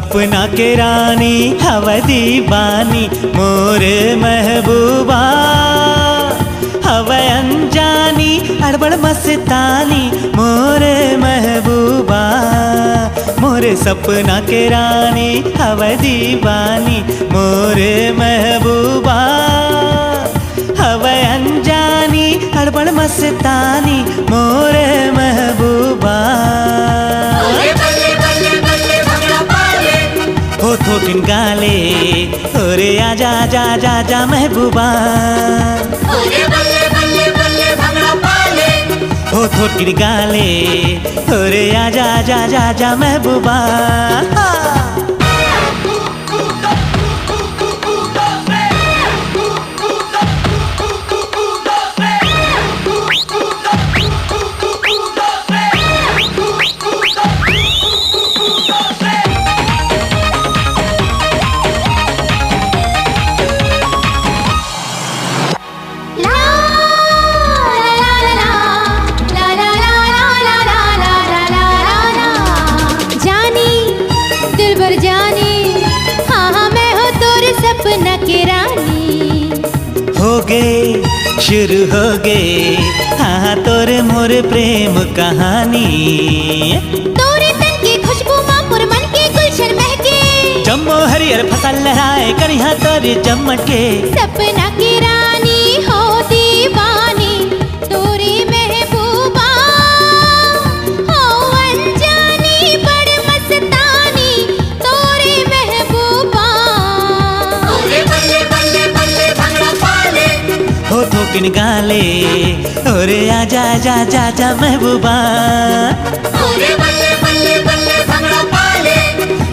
सपना के रानी हवा दीवानी मोर महबूबा हवा अनजानी अड़बड़ मस्तानी मोर महबूबा मोर सपना के रानी हवा दीवानी मोर महबूबा हवा अनजानी अड़बड़ मस्तानी मोर महबूबा हो थोकिन गाले ओरे आजा जा जा जा महबूबा हो थोकिन गाले ओरे आजा जा जा जा महबूबा शुरू हो गए हाँ तोरे मोर प्रेम कहानी तोरे तन की खुशबू माँ मोर मन के गुलशन महके जम्मो हरियर फसल लहराए करिहा तोरे चमके सपना की रानी हो दीवानी तोरे महबूबा हो अनजानी बड़ मस्तानी तोरे महबूबा हो थोकिन गाले ओरे आजा जा जा जा महबूबा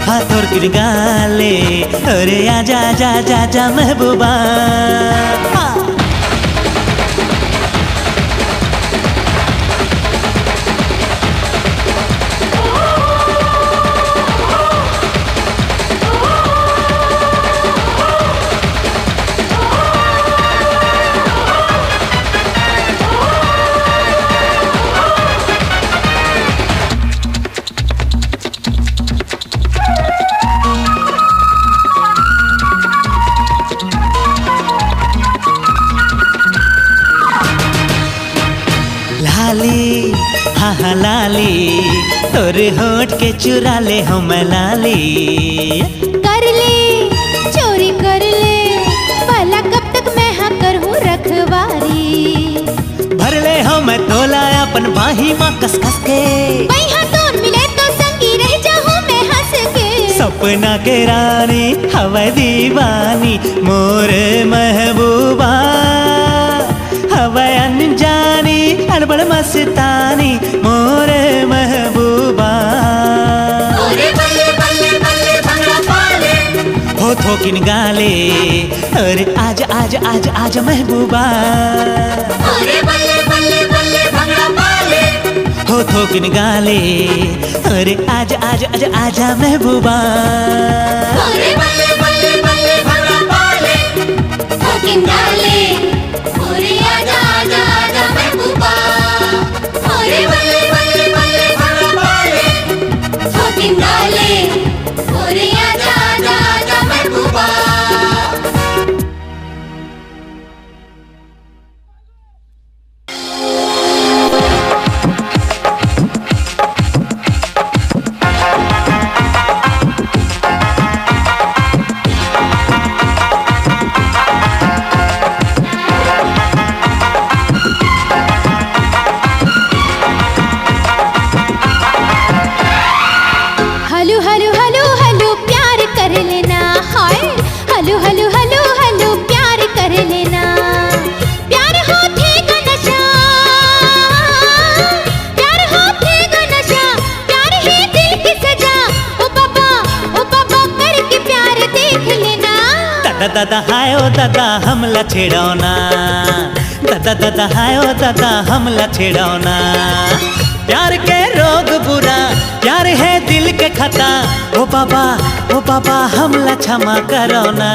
हाँ थोकिन गाले ओरे आजा जा जा जा महबूबा लाली हाँ हाँ लाली तोरे होठ के चुरा ले हम लाली कर ले चोरी कर ले भला कब तक मैं हाँ करूँ रखवारी भर ले हम तोला अपन बाही माँ कस कस के वही हाँ तोर मिले तो संगी रह जाऊँ मैं हंस के सपना के रानी हवा दीवानी मोर महबूबा हवा अनजानी अड़बड़ मस्तानी मोर महबूबा हो थोकिन गाले अरे आज आज आज आज महबूबा हो थोकिन गाले अरे आज आज आज आजा महबूबा दादा हाय ओ दादा हमला छेड़ौना दादा दादा हाय ओ दादा हमला छेड़ौना प्यार के रोग बुरा प्यार है दिल के खता ओ बाबा हमला क्षमा करो ना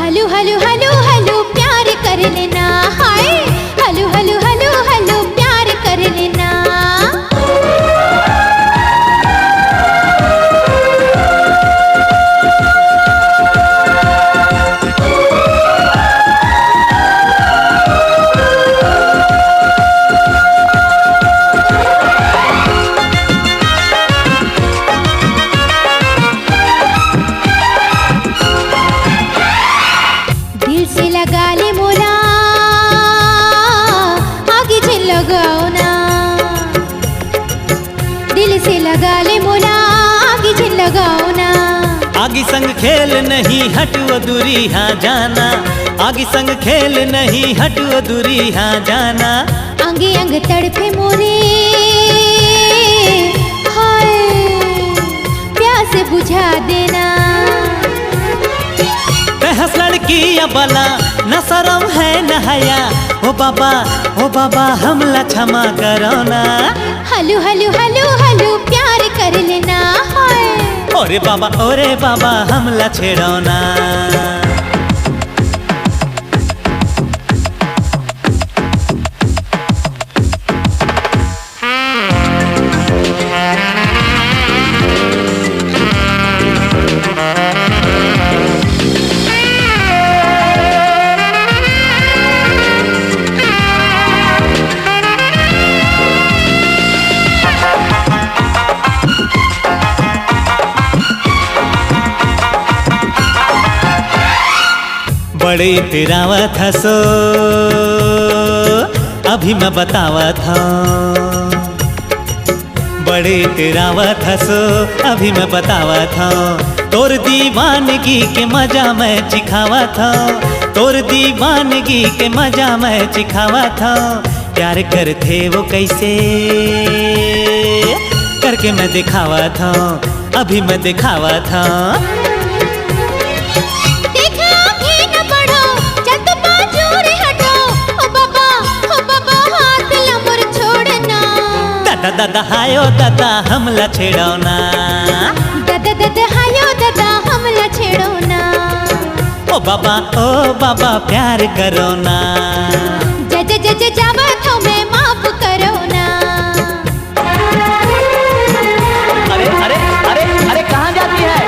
हलू हलू हलू हलू प्यार कर लेना हाय हलू हलू हलू हलू प्यार कर लेना संग खेल नहीं हटो दूरी हाँ जाना, आगे संग खेल नहीं हटो दूरी हाँ जाना। अंगे अंग तड़पे मोरे हाय प्यास बुझा देना। हंस लड़की या बला न शरम है न हया, ओ बाबा हमला क्षमा करो ना। हलू हलू हलू हलू प्यार कर लेना हाय। ओरे बाबा हमला छेड़ो ना। बड़े तेरावा था सो अभी मैं बतावा था, बड़े तेरावा था सो अभी मैं बतावा था। तोर दीवानगी के मजा मैं चिखावा था, तोर दीवानगी के मजा मैं चिखावा था। प्यार करते वो कैसे करके मैं दिखावा था, अभी मैं दिखावा था। दादा हायो दादा हमला छेड़ो ना। दादा हायो दादा हमला छेड़ो ना। ओ बाबा प्यार करो ना। जज जावा तो मैं माफ करो ना। अरे अरे अरे अरे कहाँ जाती है?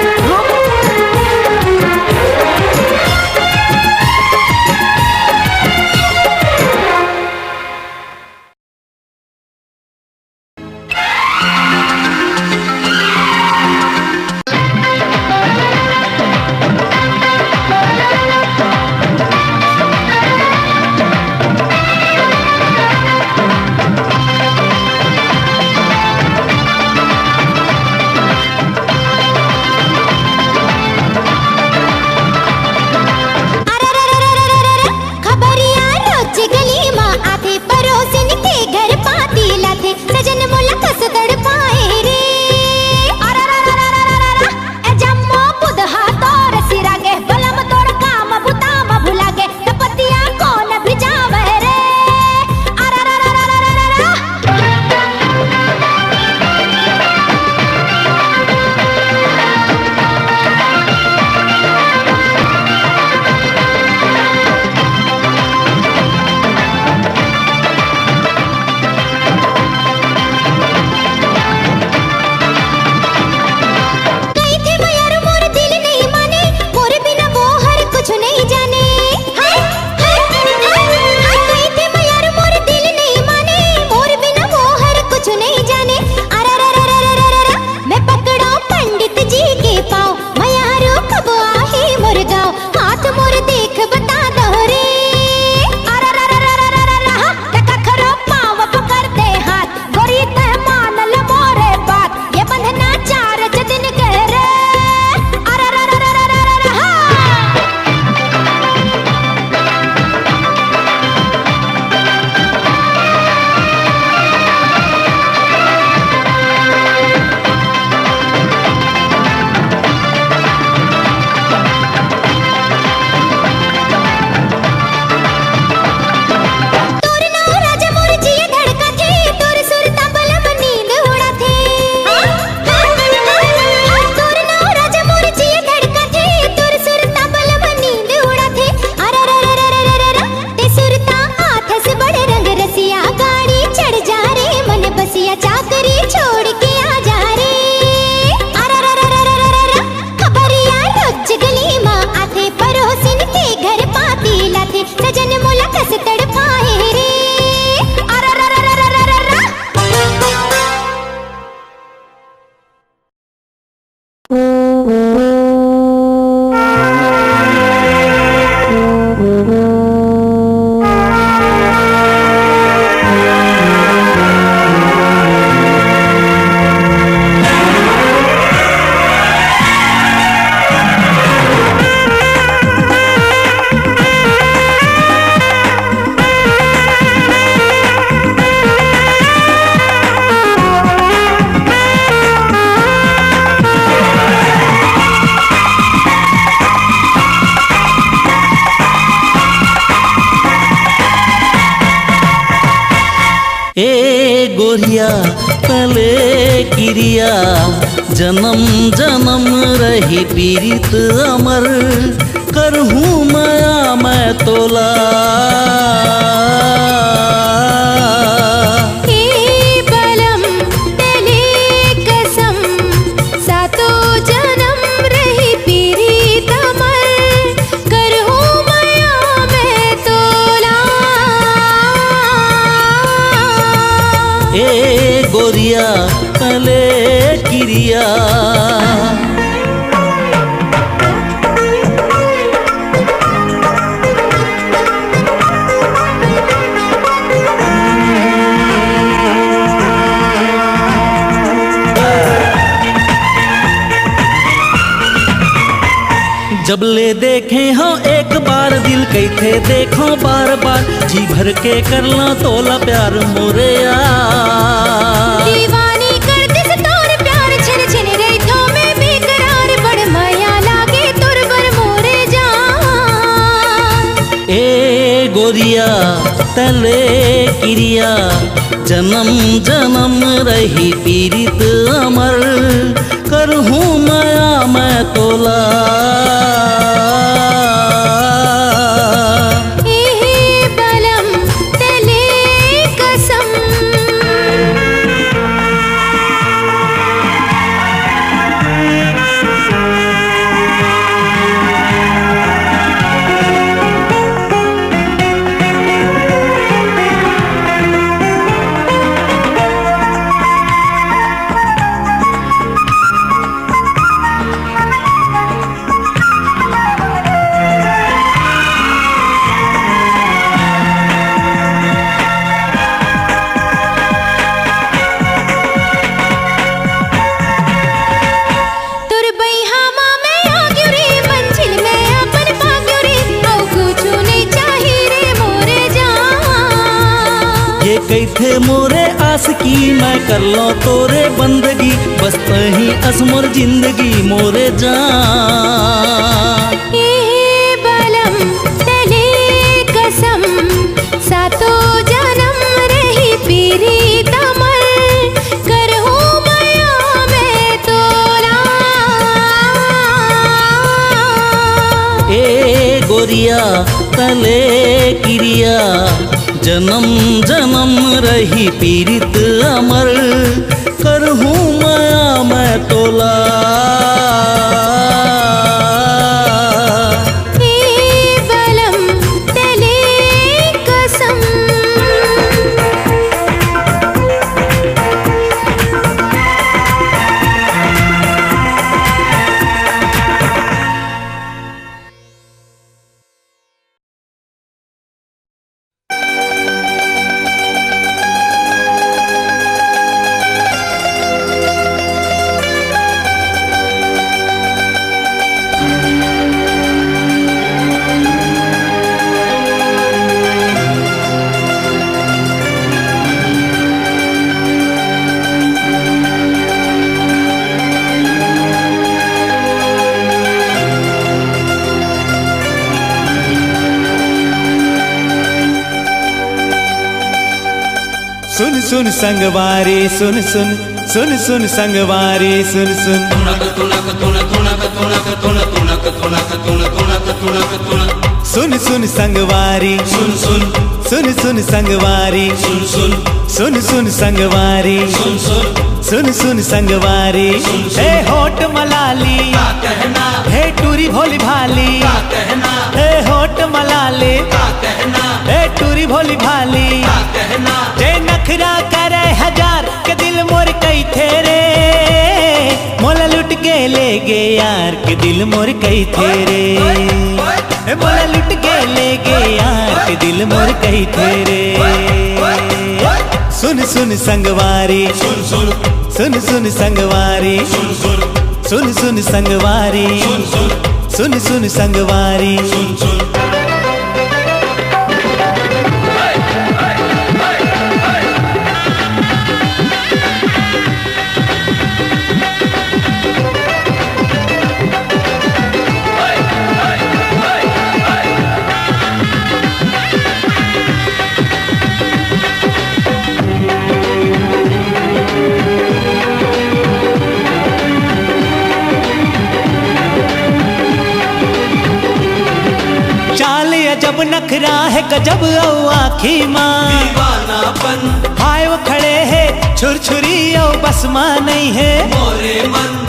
ए गोरिया तले किरिया जन्म जन्म रही पीरित अमर करहूँ माया मैं तोला। ए गोरिया तले किरिया जब ले देखे हो एक बार दिल कैथे देखो बार बार जी भर के करला तोला प्यार मोरे यार। दीवानी कर दिस तोर प्यार छिन छिन रही थो में बेकरार बड़ माया लागे तोर बर मोरे जान। ए गोरिया तले किरिया जन्म जन्म रही पीरित अमर करहूँ माया मैं तोला। ये कैथे मोरे आस की मैं कर लो तोरे बंदगी बस तही असमर जिंदगी मोरे जान। बलम तले कसम सातो जन्म रही पीरी तमर करहूँ माया मैं तोला। ए गोरिया तले किरिया जन्म जन्म रही पीरित अमर करहूँ माया मैं तोला। बलम तले कसम सुन सुन संगवारी सुन सुन सुन सुन संगवारी सुन सुन सुन सुन संगवारी सुन सुन सुन सुन संगवारी सुन सुन सुन सुन संगवारी सुन सुन सुन सुन संगवारी। हे होठ मलाली का कहना, हे टूरी भोली भाली का कहना, हे होठ मलाली का कहना, हे टूरी भोली भाली का कहना। जे नखरा करे हजार के दिल मोर कई थेरे मोला लुट के ले गे यार के दिल मोर कई थेरे। मोला लुट के ले गे यार के दिल मोर कई थेरे। सुन सुन संगवारी सुन सुन सुन सुन संगवारी सुन सुन सुन सुन संगवारी सुन सुन सुन सुन संगवारी सुन सुन। है गजब औ आखी माँ दीवानापन हाय वो खड़े है छुरछुरी औ बस माँ नहीं है मोरे मन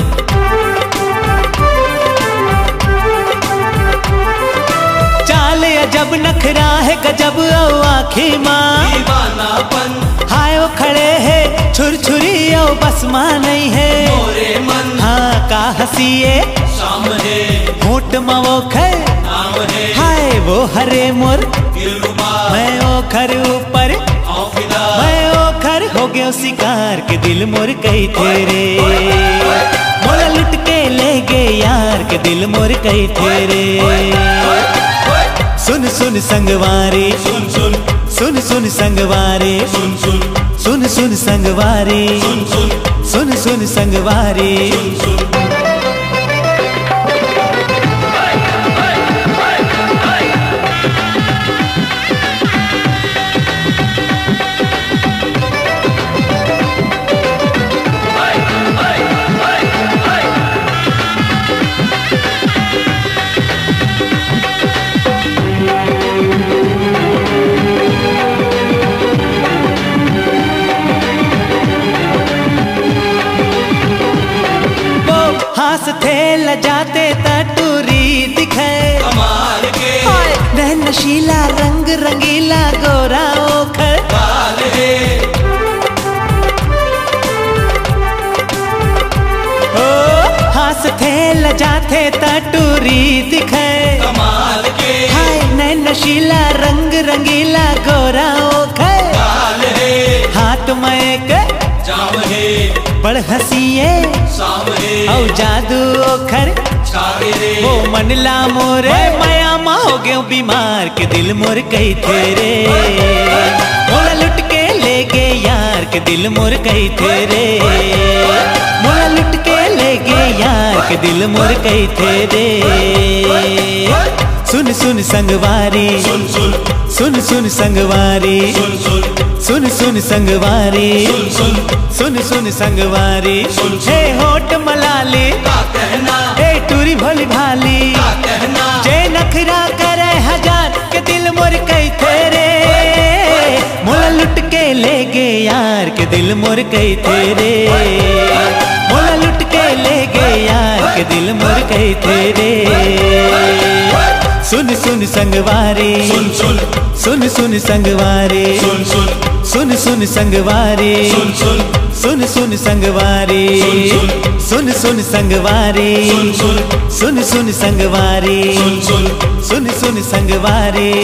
चाल अजब नखरा है गजब औ आखी माँ दीवानापन हाय वो खड़े है छुरछुरी औ बस माँ नहीं है मोरे मन हाँ का हसीए शाम है होठ मवो खे नाम है हाय वो हरे मोर दिलरुबा मैं ओखर ऊपर औफिदा मैं ओखर हो गयो शिकार के दिल मोर कही तेरे मोला लुट के ले गए यार के दिल मोर कही तेरे सुन सुन संगवारी सुन सुन सुन सुन संगवारी सुन सुन सुन सुन संगवारी सुन सुन सुन सुन संगवारी सुन हास थे लजाते तटूरी दिखे कमाल के नैन नशीला रंग रंगीला गोरा ओखर बाल है ओ हास थे लजाते तटूरी दिखे कमाल के हाय नैन नशीला रंग रंगीला गोरा ओखर बाल है हाथ में एक जाम है बड़ हसीए शाम है औ जादू ओखर छावे रे वो मनला मोरे माया माँ हो गयो बीमार के दिल मोर कही तेरे मोला लुट के ले गए यार के दिल मोर कही तेरे मोला लुट के ले गए यार के दिल मोर कही तेरे सुन सुन संगवारी सुन सुन सुन सुन संगवारी सुन सुन सुन सुन संगवारी सुन सुन सुन सुन संगवारी सुन सुन हे होठ मलाली का कहना हे टूरी भोली भाली का कहना जे नखरा करे हजार के दिल मोर कही तेरे मोला लुट के ले गए यार के दिल मोर कही तेरे मोला लुट के ले गए यार के दिल मोर कही तेरे सुन सुन संगवारी सुन सुन सुन सुन संगवारी सुन सुन सुन सुन संगवारी सुन सुन सुन सुन संगवारी सुन सुन संगवारी सुन सुन सुन सुन संगवारी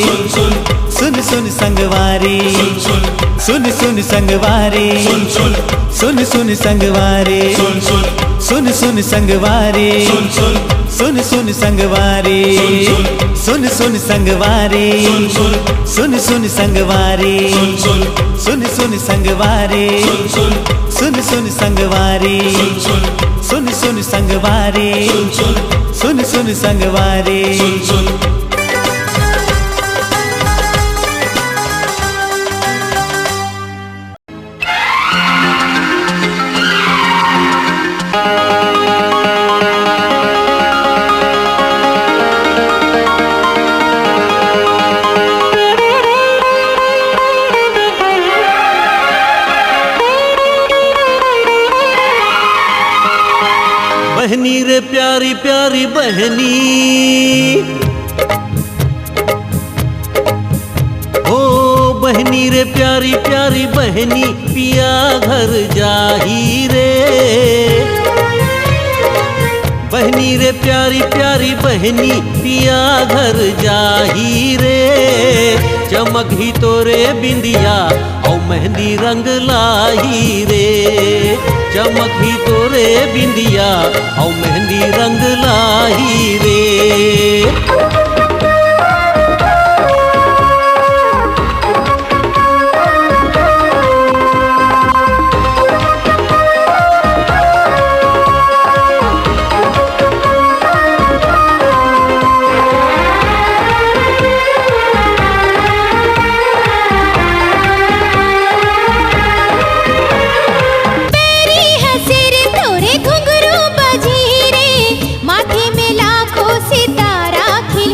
सुन सुन सुन सुन संगवारी सुन सुन सुन सुन संगवारी सुन सुन सुन सुन संगवारी सुन सुन सुन सुन संगवारी सुन सुन सुन सुन संगवारी सुन सुन सुन सुन संगवारी सुन सुन संगवारी सुन सुन सुन सुन संगवारी सुन सुन सुन सुन संगवारी सुन सुन सुन सुन संगवारी सुन सुन सुन सुन संगवारी सुन सुन सुन सुन संगवारी सुन सुन बहनी रे प्यारी प्यारी बहनी ओ बहनी रे प्यारी प्यारी बहनी पिया घर जाही रे बहनी रे प्यारी प्यारी बहनी पिया घर जाही रे चमक ही तोरे बिंदिया औ मेहंदी रंग लाही रे चमक ही तोरे बिंदिया औ मेहंदी रंग लाही रे माथे में लाखों सितारा खिल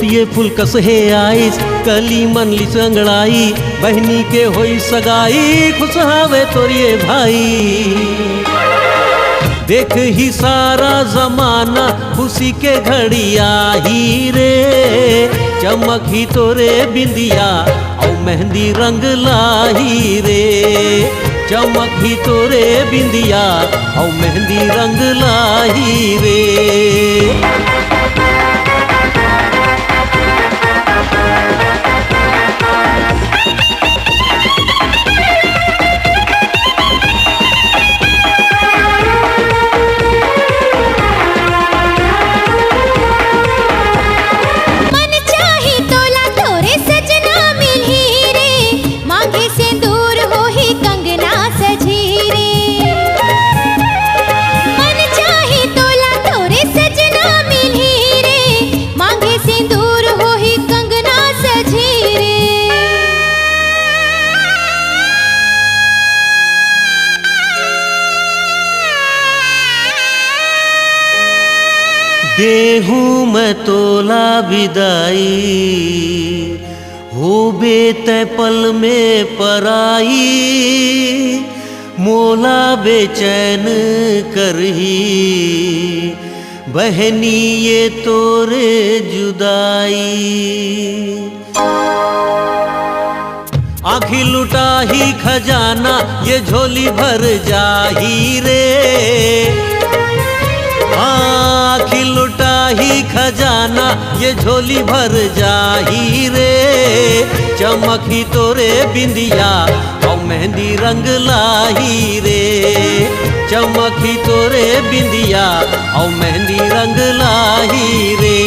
गुड़िए फूल कस है आइस कली मनली संगड़ाई बहनी के होई सगाई खुश हावे तोरिए भाई। देख ही सारा जमाना खुशी के घड़ी आई रे चमक ही तोरे बिंदिया औ मेहंदी रंग लाई रे चमक ही तोरे बिंदिया औ मेहंदी रंग लाई रे। देहूँ मैं तोला विदाई हो बेतै पल में पराई मोला बेचैन करही बहनी ये तोरे जुदाई। आँखी लुटा ही खजाना ये झोली भर जाही रे आँखी लुटा ही खजाना ये झोली भर जाही रे चमक ही तोरे बिंदिया औ मेहंदी रंग लाही रे चमक ही तोरे बिंदिया औ मेहंदी रंग लाही रे।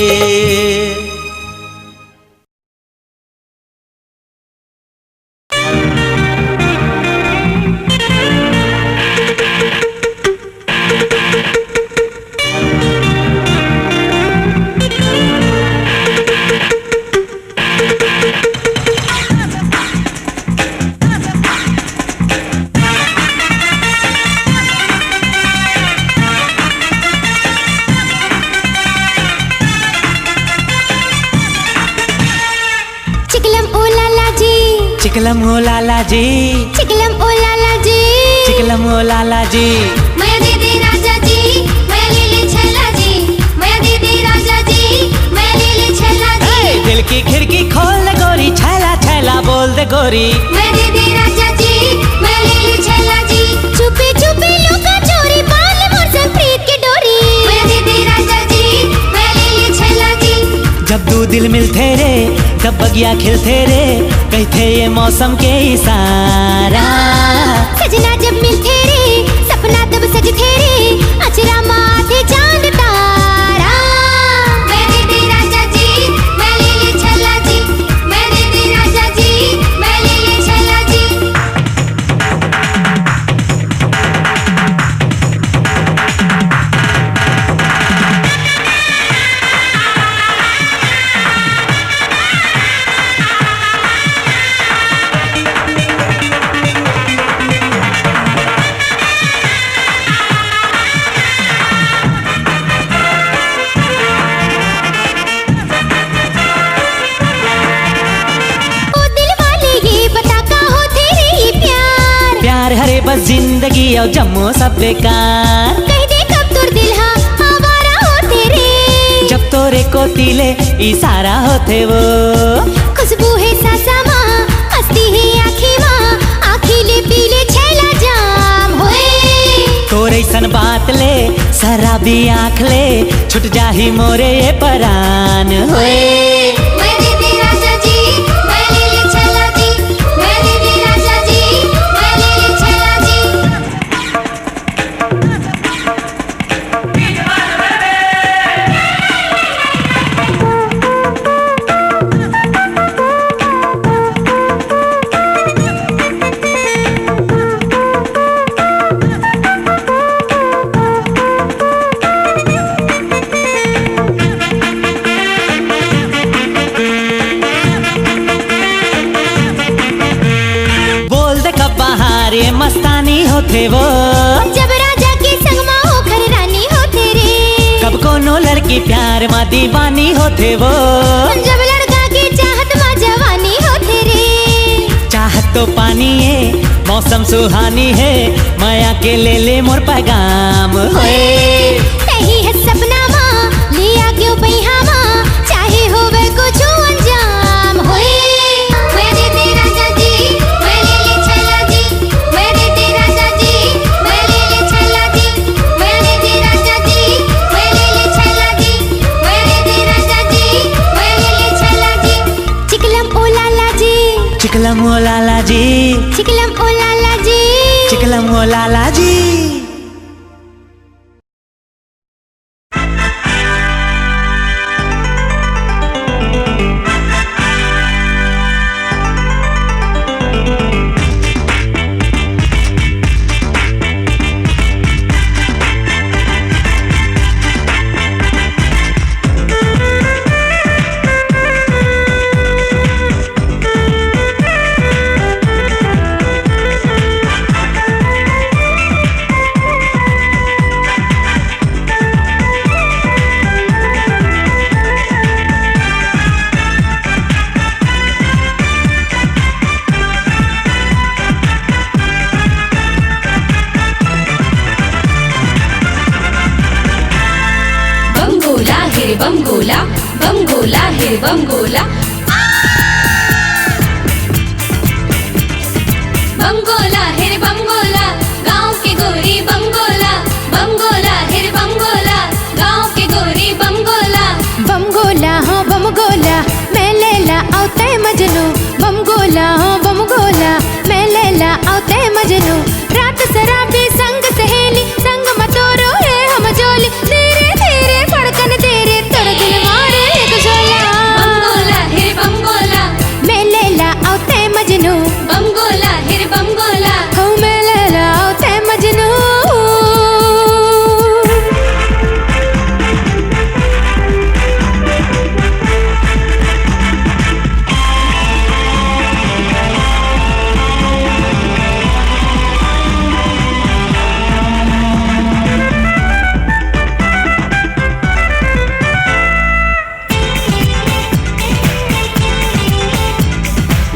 चिकलम ओ लाला जी चिकलम ओ लाला जी चिकलम ओ लाला जी मैं दीदी राजा जी मैं लीली छला जी मैं दीदी राजा जी मैं लीली छला जी। दिल की खिड़की खोल दे गोरी छैला छैला बोल दे गोरी मैं दीदी राजा जी मैं लीली छला जी छुपे छुपे लुका चोरी बाल मोर संग प्रीत की डोरी मैं दीदी राजा जी मैं लीली छला जी। जब दो दिल मिलते रे तब बगिया खिलते रे कहते ये मौसम के इशारा सजना जब मिलते रे सपना तब सजते रे अचरा माथे चांद तारा। मैं दीदी राजा जी मैं लीली छला जी मैं दीदी राजा जी मैं लीली छला जी। हरे बस जिंदगी और जम्मो सब बेकार कह दे कब तुर दिल हाँ आवारा होते रे जब तोरे को तिले इशारा होते वो खुशबू है सासा माँ मस्ती है आँखी माँ आँखी ले पीले छैला जाम होए तोरे सन बात ले शराबी आँख ले छुट जाही मोरे ये परान होए। मैं दीदी राजा जी मैं लीली छला जी मैं दीदी राजा जी मैं लीली छला जी। मस्तानी होते वो जब राजा के संग माँ होकर रानी होते रे कब कोनो लड़की की प्यार माँ दीवानी होते वो, जब लड़का की चाहत माँ जवानी होते रे। चाहत तो पानी है मौसम सुहानी है, माया के ले ले मोर पैगाम होए। नहीं है सपना माँ लिया क्यों पहिया माँ, चाहे होवे कुछ अंजाम होए। मैं देते राजा जी मैं ले ले छला जी, मैं देते राजा जी मैं ले ले छला जी, मैं देते राजा जी मैं ले ले छला जी, मैं देते राजा जी मैं ले ले छला जी। चिकलम ओ लाला जी, चिकलम ओ लाला जी, चिकलम ओ लाला जी, चिकलम ओ लाला जी। बम गोला बम गोला है बम गोला, बम गोला है रे बम गोला, गाँव के गोरी बम गोला, बम गोला है रे बम गोला, गाँव के गोरी बम गोला। बम गोला हाँ बम गोला मैं लैला औते मजनू, बम गोला हाँ बम गोला मैं लैला औते मजनू। रात शराबी संग सहेली संग मतोरो है हम जोली, धीरे धीरे फड़कन तेरे तोर दिल मारे एक झोला। बम गोला है रे बम गोला, मैं लैला औते मजनू, बम गोला है रे बम गोला। हो मैं लैला औते मजनू।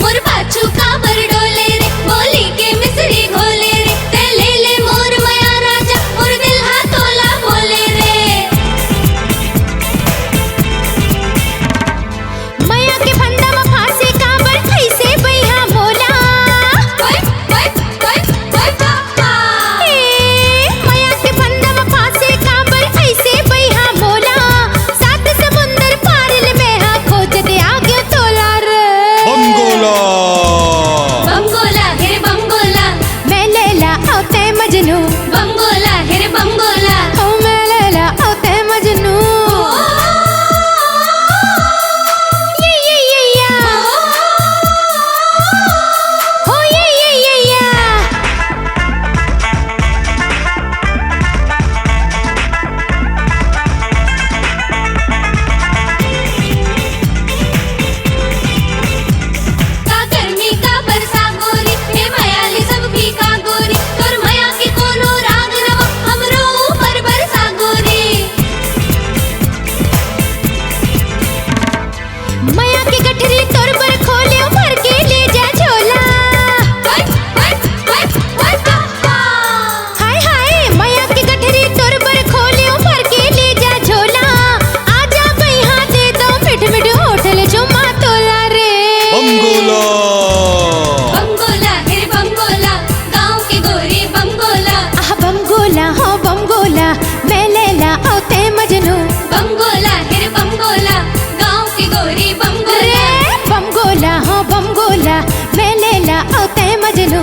मोर पाछू काबर डोले रे, बोली के मिसरी घोले रे, ते ले ले मोर माया राजा, मोर दिल हा तोला बोले रे। मैया के फंदा में फांसी काबर ऐसे बैहा मोला। ओए ओए ओए ओए पापा, मैया के फंदा में फांसी काबर ऐसे बैहा मोला। सात समुंदर पार ले मैं हाँ खोज दे आगे तोला रे। बम गोला है रे बम गोला, मैं लैला औते मजनू, बम गोला है रे बम गोला। ओ मैं लैला औते मजनू। ये या हो ये या। का गर्मी का बरसा गोरी, हे मायाली सब भी का गोरी, तोर माया के कोनो राग रवा, हमरो ऊपर बरसा गोरी। मैया की गठरी तोर पर खोलियो भर के ले जा झोला। ओए ओए ओए ओए पापा, हाय हाय मैया की गठरी तोर पर खोलियो भर के ले जा झोला। आजा बैहा दे दो मिठ मिठ होठल चुमा तोला रे। बम गोला है रे बम गोला, गाँव के गोरी बम गोला। आह बम गोला हो बम गोला मैं लैला औते मजनू। बम गोला है रे बम गोला, गाँव के गोरी बम गोला। रे बम गोला हो बम गोला मैं लैला औते मजनू।